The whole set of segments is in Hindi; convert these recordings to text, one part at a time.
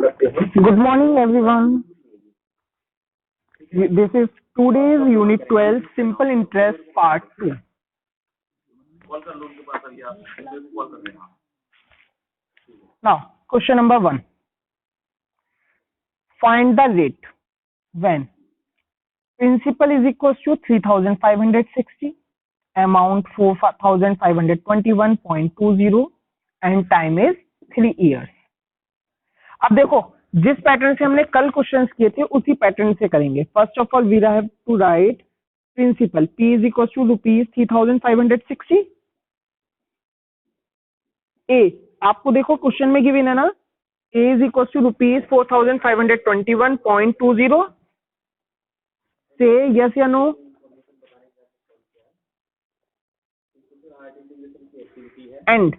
Good morning, everyone. This is today's Unit 12 Simple Interest Part 2. Now, question number 1. Find the rate when principal is equals to 3,560, amount 4,521.20 and time is 3 years. अब देखो, जिस पैटर्न से हमने कल क्वेश्चंस किए थे उसी पैटर्न से करेंगे. First of all we have to write principal P is equal to ₹3,560. ए आपको देखो क्वेश्चन में गिवन है ना, A is equal to ₹4,521.20. Say yes या no? And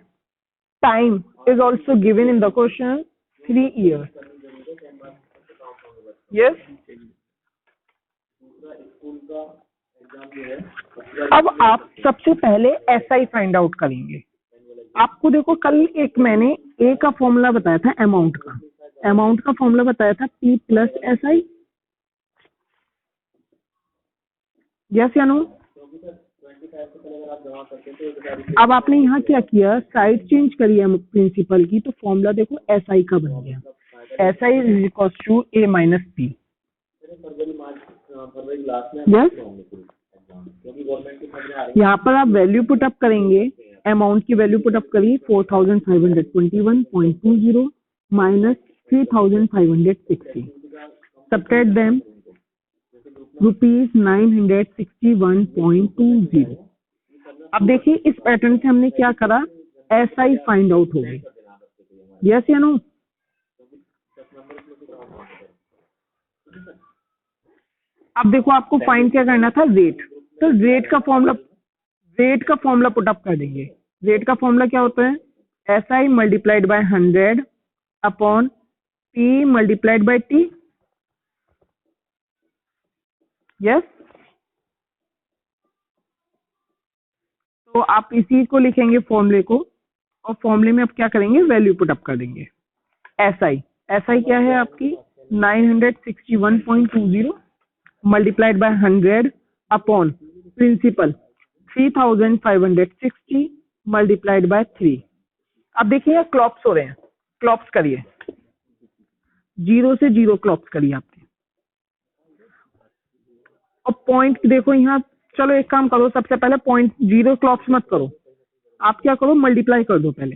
time is also given in the question 3 years. Yes. अब आप सबसे पहले SI फाइंड आउट करेंगे. आपको देखो कल एक मैंने A का फॉर्मूला बताया था, अमाउंट का फॉर्मूला बताया था P प्लस SI. यस या नो? अब आपने यहाँ क्या किया, साइड चेंज करी है प्रिंसिपल की, तो फॉर्मूला देखो SI का बन गया. SI is equal to A minus P. Yes. यहाँ पर आप वैल्यू पुट अप करेंगे, अमाउंट की वैल्यू पुट अप करिए 4,521.20 माइनस 3,560. Subtract them ₹961.20. अब देखिए इस पैटर्न से हमने क्या करा, SI फाइंड आउट हो गई. यस या नो? अब देखो आपको फाइंड क्या करना था, रेट. तो रेट का फॉर्मूला पुट अप कर देंगे. रेट का फॉर्मूला क्या होता है, SI multiplied by 100 upon P multiplied by T. Yes. तो आप इसी को लिखेंगे फॉर्मूले को, और फॉर्मूले में अब क्या करेंगे, वैल्यू पुट अप कर देंगे. SI क्या है आपकी 961.20 multiplied by 100 upon principal 3,560 multiplied by 3. अब देखिए यहाँ क्लॉप्स हो रहे हैं, क्लॉप्स करिए, 0 से 0 क्लॉप्स करिए आपके. और पॉइंट देखो यहाँ, चलो एक काम करो, सबसे पहले पॉइंट 0 क्लॉप्स मत करो, आप क्या करो, मल्टीप्लाई कर दो. पहले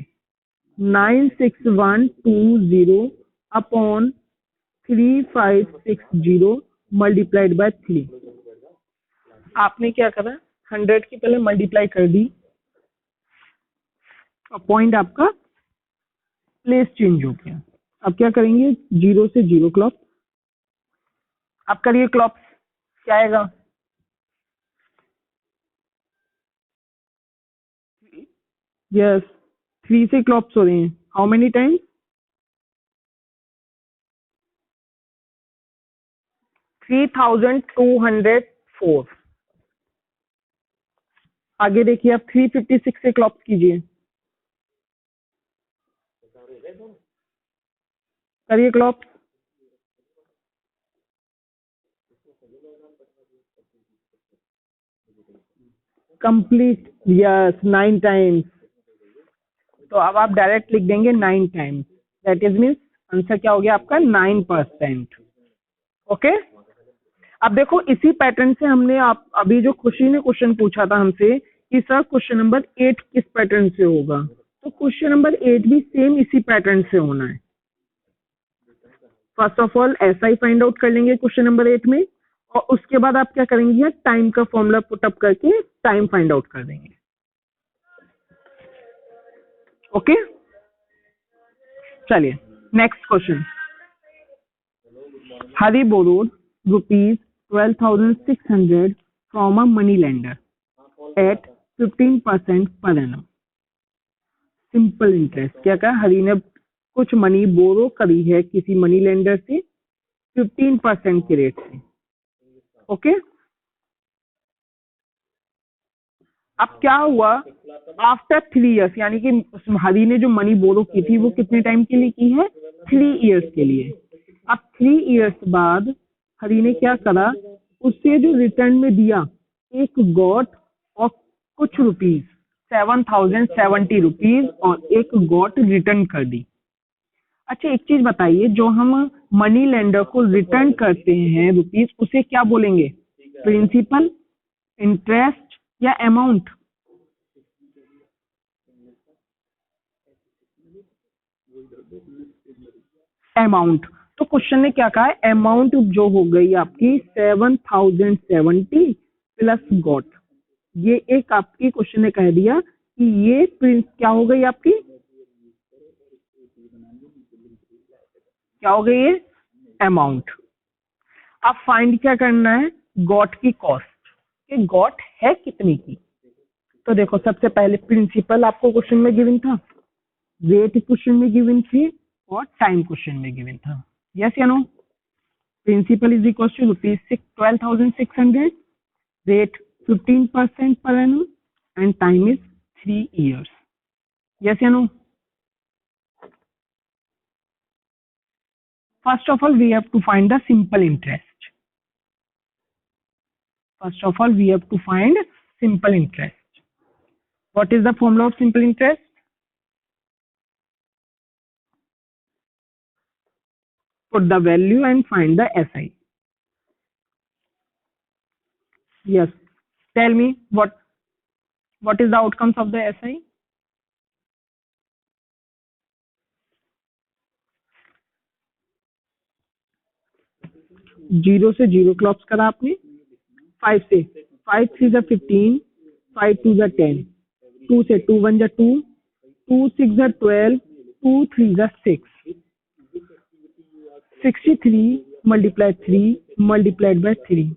96120 अपॉन 3560 मल्टीप्लाइड बाय 3. आपने क्या करा, 100 की पहले मल्टीप्लाई कर दी, और पॉइंट आपका प्लेस चेंज हो गया. अब क्या करेंगे, 0 से 0 क्लॉप. अब करिए क्लॉप्स, क्या आएगा, यस 3 से क्लॉप्स हो रहे हैं. How many times, 3,204. आगे देखिए आप 356 से क्लॉप्स कीजिए, करिए क्लॉप्स. Complete, yes 9 times. तो अब आप डायरेक्ट लिख देंगे 9 times. That is means answer क्या हो गया आपका, 9%. ओके. अब देखो इसी पैटर्न से हमने आप अभी जो खुशी ने क्वेश्चन पूछा था हमसे कि सर क्वेश्चन नंबर 8 किस पैटर्न से होगा, तो क्वेश्चन नंबर 8 भी सेम इसी पैटर्न से होना है. First of all SI find out कर लेंगे क्वेश्चन नंबर 8 में, और उसके बाद आप क्या करेंगे, टाइम का फॉर्मूला पुट अप करके टाइम फाइंड आउट कर देंगे. ओके. चलिए next question. Hari borrowed ₹12,600 from a money lender at 15% per annum. Simple interest. क्या कहा, हरी ने कुछ मनी बोरो करी है किसी मनी लेंडर से 15% के रेट से. ओके. अब क्या हुआ, आफ्टर 3 इयर्स, यानी कि हरी ने जो मनी बोरो की थी वो कितने टाइम के लिए की है, 3 इयर्स के लिए। अब 3 इयर्स बाद हरी ने क्या करा, उससे जो रिटर्न में दिया एक गॉट और कुछ रुपीज 7070 रुपीज और एक गॉट रिटर्न कर दी। अच्छा एक चीज बताइए, जो हम मनी लेंडर को रिटर्न करते हैं रुपीज, उसे क्या बोलेंगे, प्रिंसिपल, इंटरेस्ट या अमाउंट? अमाउंट। तो क्वेश्चन ने क्या कहा है, अमाउंट जो हो गई आपकी 7070 प्लस गॉट। ये एक आपकी क्वेश्चन ने कह दिया कि ये क्या हो गई आपकी, क्या हो गई ये अमाउंट। अब फाइंड क्या करना है, गॉट की कॉस्ट, कि गॉट है कितनी की। तो देखो सबसे पहले प्रिंसिपल आपको क्वेश्चन में गिवन था, रेट क्वेश्चन में गिवन थी और टाइम क्वेश्चन में गिवन था। यस या no? Principal is equal to ₹12,600, rate 15% per annum and time is 3 years. Yes or no? First of all, we have to find the simple interest. First of all, we have to find simple interest. What is the formula of simple interest? Put the value and find the SI. Yes. Tell me what is the outcomes of the SI? Zero से जीरो क्लॉक्स करा आपने, 5 से 5 3 जा 15, 5 2 जा 10, 2 से 2 1 जा 2, 2 6 जा 12, 2 3 जा 6, 63 multiplied 3 multiplied by 3.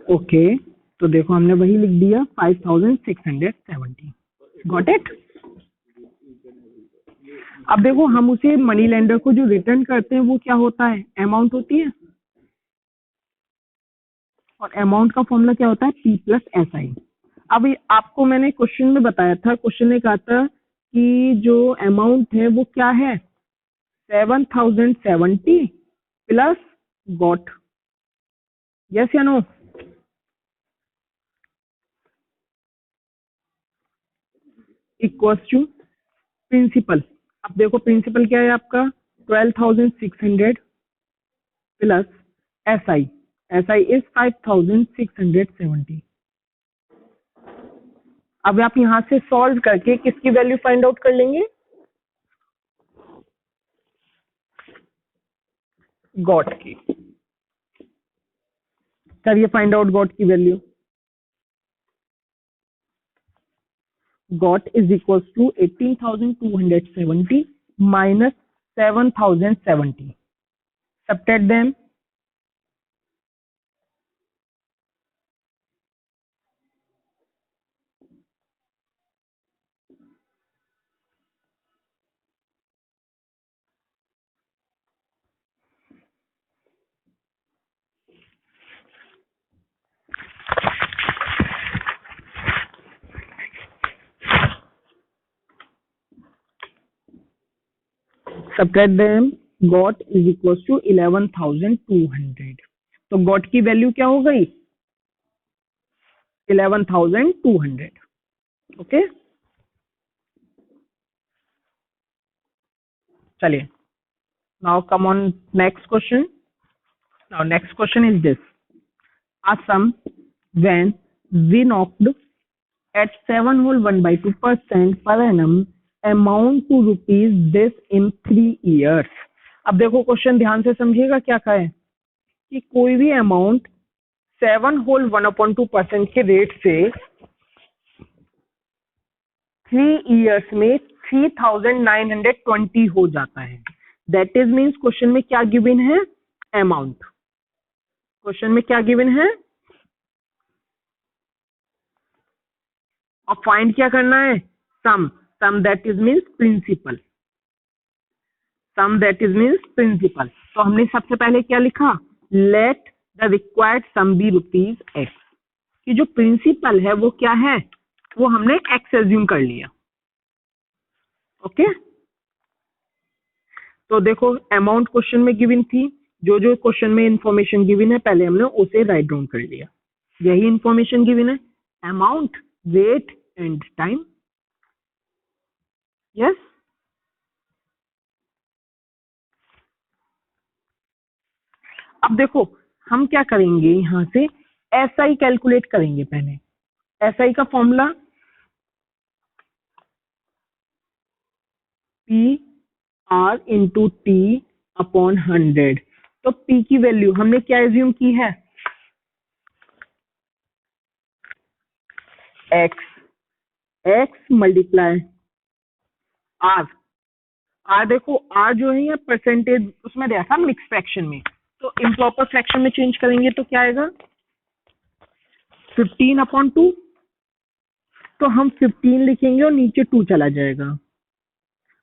ओके तो देखो हमने वही लिख दिया 5670। Got it? अब देखो हम उसे मनी लेंडर को जो रिटर्न करते हैं वो क्या होता है, अमाउंट होती है, और अमाउंट का फॉर्मूला क्या होता है, P प्लस SI। अब आपको मैंने क्वेश्चन में बताया था, क्वेश्चन ने कहा था कि जो अमाउंट है वो क्या है, 7070 प्लस गॉट। यस या नो? Equals to principal. अब देखो प्रिंसिपल क्या है आपका 12,600 प्लस SI, SI इज 5,670। अब आप यहां से सॉल्व करके किसकी वैल्यू फाइंड आउट कर लेंगे, गॉट की। करिए फाइंड आउट गॉट की value. Got is equal to 18,270 minus 7,070। Subtract them. Subtract them, got is equal to 11,200। तो गॉट की वैल्यू क्या हो गई, 11,200। ओके चलिए, now come on next question. Now next question is this, a sum when we knocked at 7 whole 1/2% per annum amount to rupees this in 3 years। अब देखो क्वेश्चन ध्यान से समझिएगा, क्या कहा है कि कोई भी अमाउंट 7 होल 1/2% के रेट से 3 इयर्स में 3,920 हो जाता है। दैट इज मीन्स क्वेश्चन में क्या गिवन है, अमाउंट। क्वेश्चन में क्या गिवन है, और फाइंड क्या करना है, sum. Sum that is means principal, sum that is means principal. तो हमने सबसे पहले क्या लिखा, let the required sum be rupees x. कि जो प्रिंसिपल है वो क्या है, वो हमने एक्स एज्यूम कर लिया। ओके, तो देखो अमाउंट क्वेश्चन में गिवन थी, जो जो क्वेश्चन में इंफॉर्मेशन गिवन है पहले हमने उसे राइट डाउन कर लिया। यही इंफॉर्मेशन गिवन है, amount, rate and time. Yes, अब देखो हम क्या करेंगे, यहां से एसआई कैलकुलेट करेंगे। पहले एसआई का formula P R into T upon 100। तो पी की वैल्यू हमने क्या एज्यूम की है, X, X multiply R. R देखो, आर जो है ये परसेंटेज उसमें दिया था मिक्स फ्रैक्शन में, तो इम्प्रॉपर फ्रैक्शन में चेंज करेंगे तो क्या आएगा 15/2। तो हम 15 लिखेंगे और नीचे 2 चला जाएगा,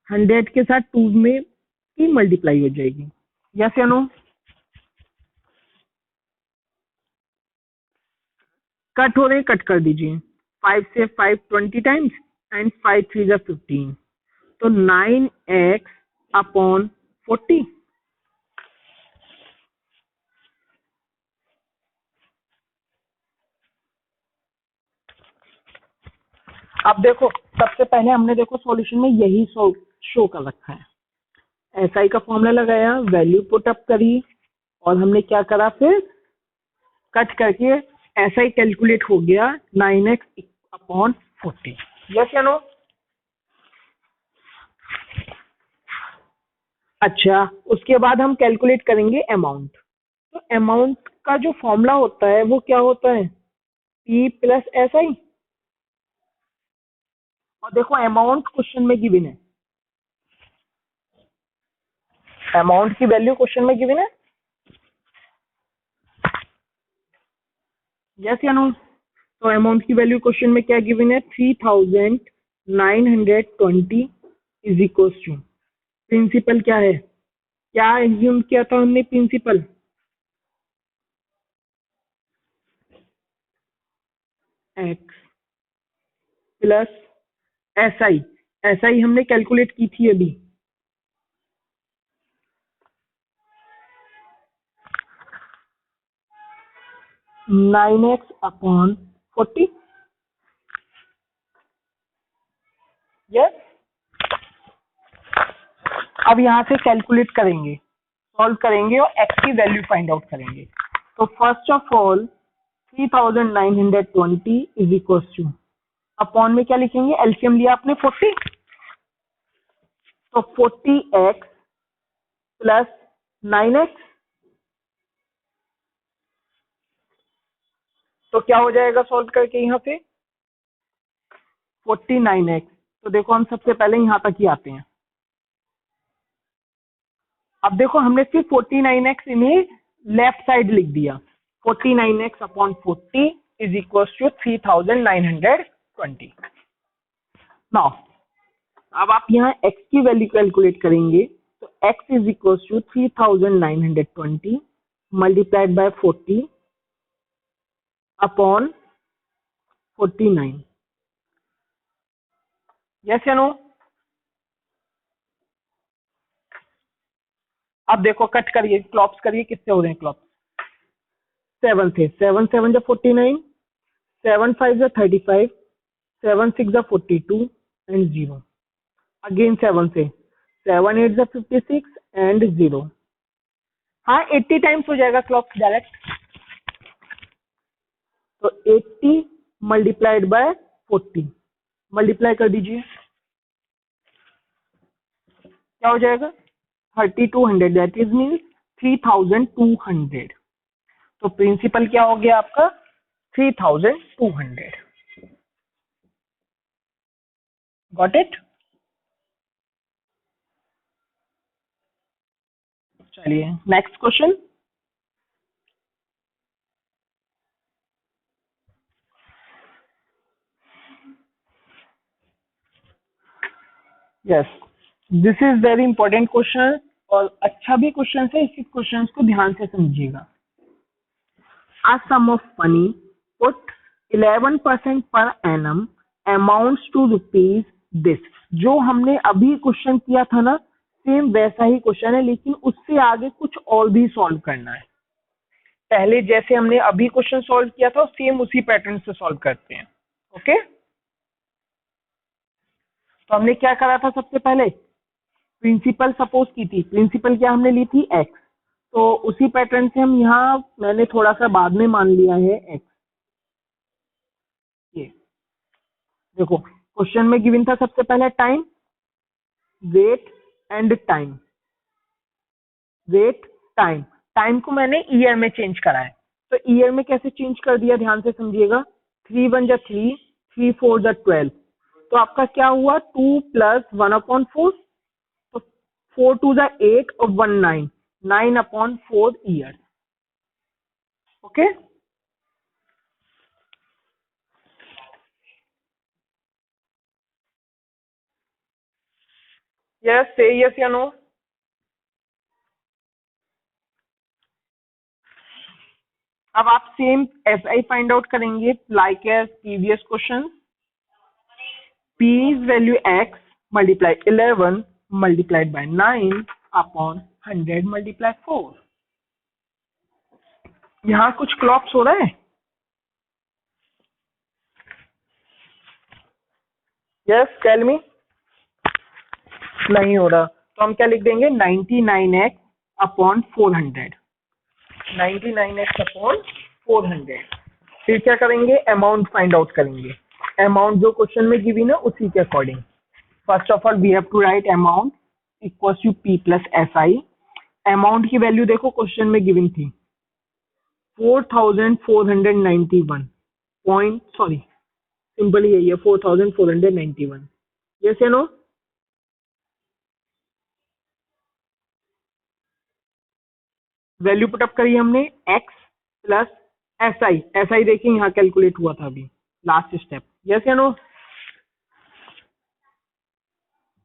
100 के साथ 2 में की मल्टीप्लाई हो जाएगी। यस या नो? कट हो रहे, कट कर दीजिए। 5 से 5 20 टाइम्स एंड 5 3 जा 15, तो 9x अपॉन 40। अब देखो सबसे पहले हमने देखो सॉल्यूशन में यही शो कर रखा है, एसआई का फॉर्मूला लगाया, वैल्यू पुट अप करी, और हमने क्या करा फिर कट करके एसआई कैलकुलेट हो गया 9x अपॉन 40। यस या नो? अच्छा, उसके बाद हम कैलकुलेट करेंगे अमाउंट। तो अमाउंट का जो फॉर्मूला होता है वो क्या होता है, पी प्लस एस आई। और देखो अमाउंट क्वेश्चन में गिवन है, अमाउंट की वैल्यू क्वेश्चन में गिवन है। यस या नो? तो अमाउंट की वैल्यू क्वेश्चन में क्या गिवन है, 3920 इज इक्वल टू, प्रिंसिपल क्या है, क्या एज्यूम किया था हमने principal, X plus S I. S I हमने कैलकुलेट की थी अभी, नाइन एक्स अपॉन 40। यस, अब यहां से कैलकुलेट करेंगे, सॉल्व करेंगे और एक्स की वैल्यू फाइंड आउट करेंगे। तो first of all 3920 is equal to, upon में क्या लिखेंगे, एलसीएम लिया आपने 40, तो 40x प्लस 9x, तो क्या हो जाएगा सॉल्व करके यहाँ पे 49x। तो देखो हम सबसे पहले यहाँ तक ही आते हैं। अब देखो हमने सिर्फ 49x इन्हें लेफ्ट साइड लिख दिया, 49x upon 40 is equal to 3920। Now अब आप यहाँ x की वैल्यू कैलकुलेट करेंगे, तो x is equal to 3920 multiplied by 40 upon 49। Yes या नो? अब देखो कट करिए, क्लॉप्स करिए, किससे हो रहे हैं क्लॉप्स, 7 थे, 7 7 जा 49, 7 5 जा 35, 7 6 जा 42 एंड 0, अगेन 7 से, 7 8 जा 56 एंड 0। हाँ 80 टाइम्स हो जाएगा क्लॉप्स डायरेक्ट, तो 80 मल्टीप्लाइड बाय 40, मल्टीप्लाई कर दीजिए, क्या हो जाएगा 3200, दैट इज मीन 3200। तो प्रिंसिपल क्या हो गया आपका 3200। Got it? चलिए next question. Yes, this is very important question, और अच्छा भी क्वेश्चन है, इसी क्वेश्चन को ध्यान से समझिएगा। A sum of money put 11% per annum amounts to rupees this. जो हमने अभी क्वेश्चन किया था ना, सेम वैसा ही क्वेश्चन है, लेकिन उससे आगे कुछ और भी सॉल्व करना है। पहले जैसे हमने अभी क्वेश्चन सॉल्व किया था सेम उसी पैटर्न से सॉल्व करते हैं। ओके, तो हमने क्या करा था, सबसे पहले प्रिंसिपल सपोज की थी। प्रिंसिपल क्या हमने ली थी, एक्स। तो उसी पैटर्न से हम यहाँ, मैंने थोड़ा सा बाद में मान लिया है एक्स। ये देखो क्वेश्चन में गिवन था सबसे पहले time, rate and time. Rate, time. Time को मैंने ईयर में चेंज करा है। तो ईयर में कैसे चेंज कर दिया, ध्यान से समझिएगा। 3 1 जा 3, 3 4 जा 12। तो आपका क्या हुआ, 2 + 1/4। तो 4 2 जा 8 और 1 9, 9/4 year. Okay, yes, say yes या नो। अब आप same S I find out करेंगे like as previous question. P is value x multiply 11 multiplied by 9 upon 100 multiply 4। यहाँ कुछ क्लॉप्स हो रहा है, यस टेल मी। नहीं हो रहा, तो हम क्या लिख देंगे, 99x अपॉन 400। 99x upon 400। फिर क्या करेंगे, अमाउंट फाइंड आउट करेंगे। अमाउंट जो क्वेश्चन में गिवन है उसी के according. First of all we have to write amount equals to P plus SI। Amount की वैल्यू देखो क्वेश्चन में गिवन थी 4491 पॉइंट, सॉरी सिंपल यही है 4491। यस या नो। वैल्यू पुटअप करी हमने x प्लस SI। SI देखिए यहाँ कैलकुलेट हुआ था अभी लास्ट स्टेप। यस या नो।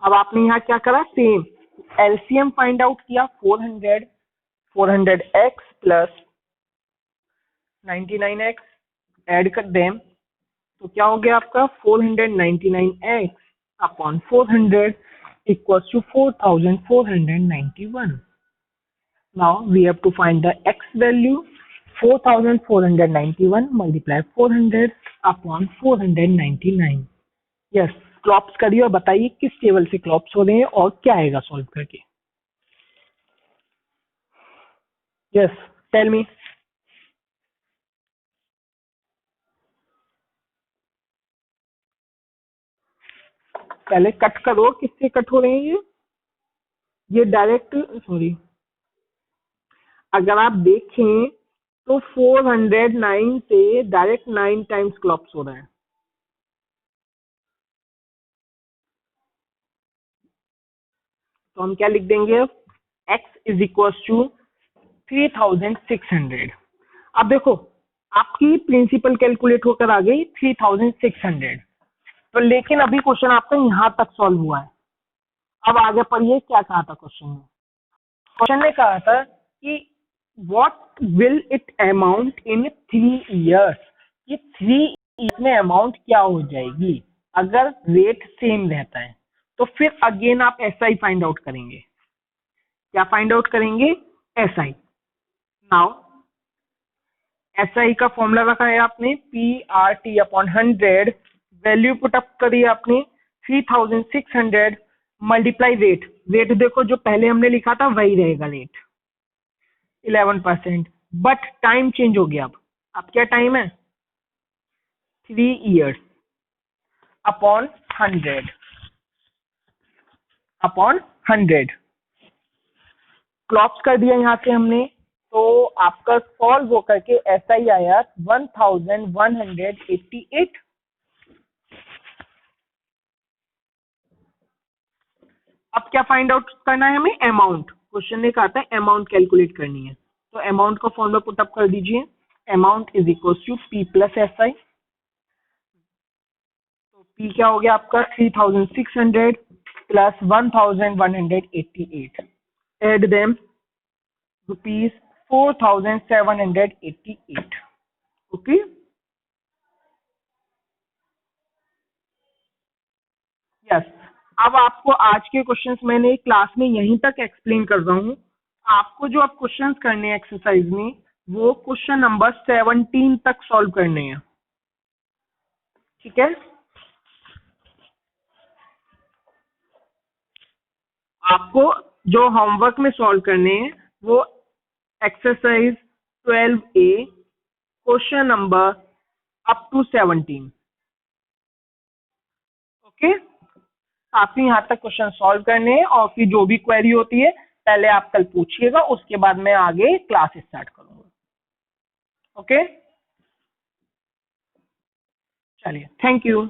अब आपने यहाँ क्या करा, सेम एलसीएम फाइंड आउट किया। 400 400x प्लस 99x ऐड कर दें तो क्या हो गया आपका, 499x upon 400 equals to 4491। Now we have to find the x value। 4491 multiply 400 upon 499। Yes, क्लॉप्स करिए और बताइए किस टेबल से क्लॉप्स हो रहे हैं और क्या आएगा सॉल्व करके। Yes tell me. पहले कट करो, किससे कट हो रहे हैं ये डायरेक्ट, सॉरी अगर आप देखें तो 409 से डायरेक्ट 9 टाइम्स क्लॉप्स हो रहा है। तो हम क्या लिख देंगे, x इज इक्वल टू 3600। अब देखो आपकी प्रिंसिपल कैलकुलेट होकर आ गई 3600। तो लेकिन अभी क्वेश्चन आपका यहाँ तक सॉल्व हुआ है। अब आगे पढ़िए क्या कहा था क्वेश्चन में। क्वेश्चन ने कहा था कि what will it amount in 3 years. ये 3 ईयर में अमाउंट क्या हो जाएगी अगर रेट सेम रहता है। तो फिर अगेन आप SI फाइंड आउट करेंगे। क्या फाइंड आउट करेंगे, SI। नाउ SI का फॉर्मूला रखा है आपने PRT/100। वैल्यू पुटअप करी आपने 3600 मल्टीप्लाई रेट। रेट देखो जो पहले हमने लिखा था वही रहेगा रेट 11%, बट टाइम चेंज हो गया। अब क्या टाइम है, 3 इयर्स अपॉन 100। क्लॉप्स कर दिया यहाँ से हमने। तो आपका सॉल्व होकर के SI आया 1188। अब क्या फाइंड आउट करना है हमें, अमाउंट। क्वेश्चन ने कहा था अमाउंट कैलकुलेट करनी है। तो अमाउंट का फॉर्मूला पुटअप कर दीजिए। Amount is equal to P plus SI। तो P क्या हो गया आपका, 3600 प्लस 1188। Add them ₹4788। ओके, अब आपको आज के क्वेश्चंस मैंने क्लास में यहीं तक एक्सप्लेन कर रहा हूँ। आपको जो अब क्वेश्चंस करने हैं एक्सरसाइज में, वो क्वेश्चन नंबर 17 तक सॉल्व करने हैं। ठीक है, आपको जो होमवर्क में सॉल्व करने हैं वो exercise 12A question number up to 17। Okay, आपको यहाँ तक क्वेश्चन सॉल्व करने हैं और फिर जो भी क्वेरी होती है पहले आप कल पूछिएगा, उसके बाद मैं आगे क्लास स्टार्ट करूंगा। ओके, चलिए, थैंक यू।